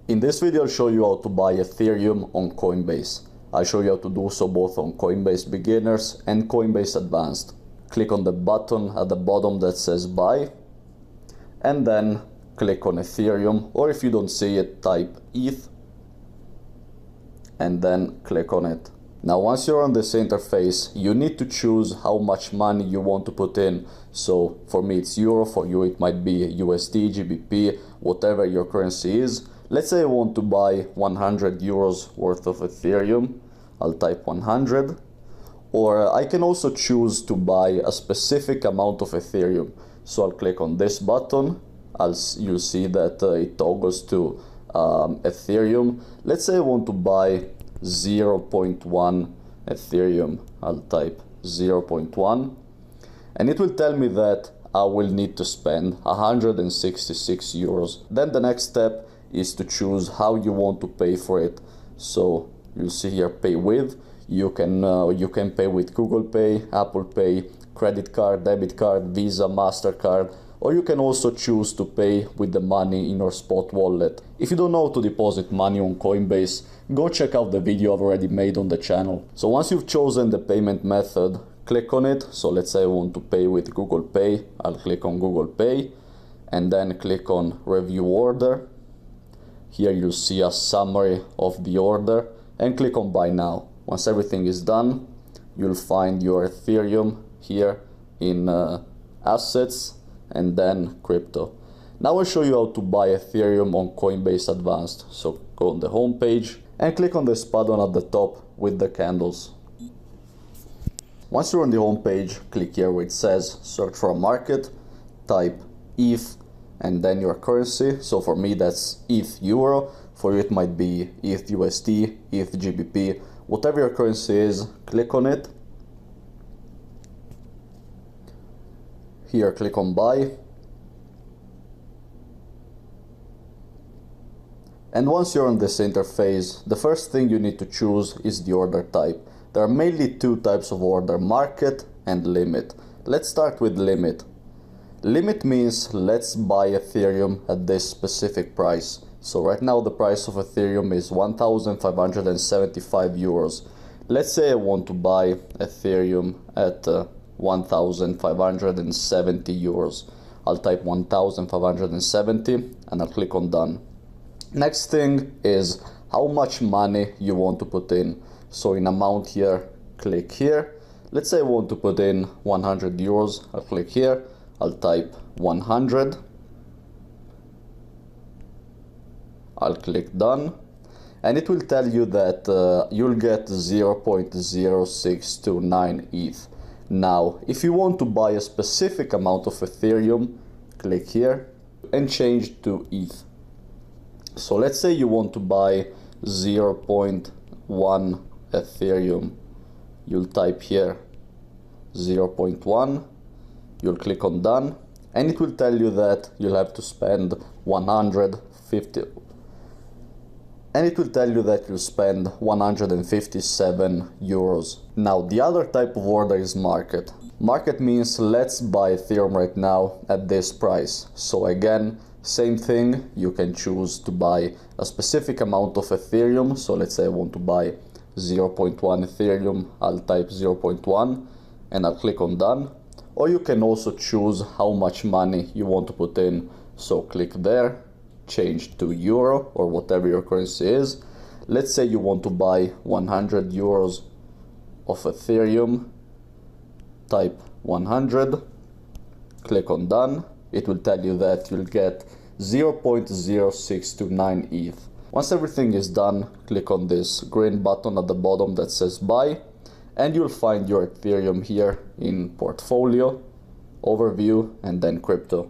In this video I'll show you how to buy Ethereum on Coinbase. I'll show you how to do so both on Coinbase Beginners and Coinbase Advanced. Click on the button at the bottom that says buy and then click on Ethereum, or if you don't see it, type ETH and then click on it. Now once you're on this interface, you need to choose how much money you want to put in. So for me it's Euro, for you it might be USD, GBP, whatever your currency is. Let's say I want to buy 100 euros worth of Ethereum. I'll type 100. Or I can also choose to buy a specific amount of Ethereum. So I'll click on this button. You'll see that it toggles to Ethereum. Let's say I want to buy 0.1 Ethereum. I'll type 0.1 and it will tell me that I will need to spend 166 euros. Then the next step is to choose how you want to pay for it. So you'll see here pay with. You can pay with Google Pay, Apple Pay, credit card, debit card, Visa, MasterCard, or you can also choose to pay with the money in your spot wallet. If you don't know how to deposit money on Coinbase, go check out the video I've already made on the channel. So once you've chosen the payment method, click on it. So let's say I want to pay with Google Pay. I'll click on Google Pay and then click on review order. Here you'll see a summary of the order and click on buy now. Once everything is done, you'll find your Ethereum here in assets and then crypto. Now I'll show you how to buy Ethereum on Coinbase Advanced. So go on the home page and click on this button at the top with the candles. Once you're on the home page, click here where it says search for a market, type ETH and then your currency. So for me that's ETH Euro, for you it might be ETH USD, ETH GBP, whatever your currency is, click on it. Here click on buy. And once you're on this interface, the first thing you need to choose is the order type. There are mainly two types of order, market and limit. Let's start with limit. Limit means let's buy Ethereum at this specific price. So right now the price of Ethereum is 1,575 euros. Let's say I want to buy Ethereum at 1,570 euros. I'll type 1,570 and I'll click on done. Next thing is how much money you want to put in. So in amount here, click here. Let's say I want to put in 100 euros. I'll click here. I'll type 100. I'll click done. And it will tell you that you'll get 0.0629 ETH. Now, if you want to buy a specific amount of Ethereum, click here and change to ETH. So let's say you want to buy 0.1 Ethereum. You'll type here 0.1. You'll click on done and it will tell you that you'll have to spend 150. And it will tell you that you'll spend 157 euros. Now the other type of order is market. Market means let's buy Ethereum right now at this price. So again, same thing, you can choose to buy a specific amount of Ethereum. So let's say I want to buy 0.1 Ethereum, I'll type 0.1 and I'll click on done. Or you can also choose how much money you want to put in. So click there, change to euro or whatever your currency is. Let's say you want to buy 100 euros of Ethereum, type 100, click on done. It will tell you that you'll get 0.0629 ETH. Once everything is done, click on this green button at the bottom that says buy and you'll find your Ethereum here in portfolio, overview and then crypto.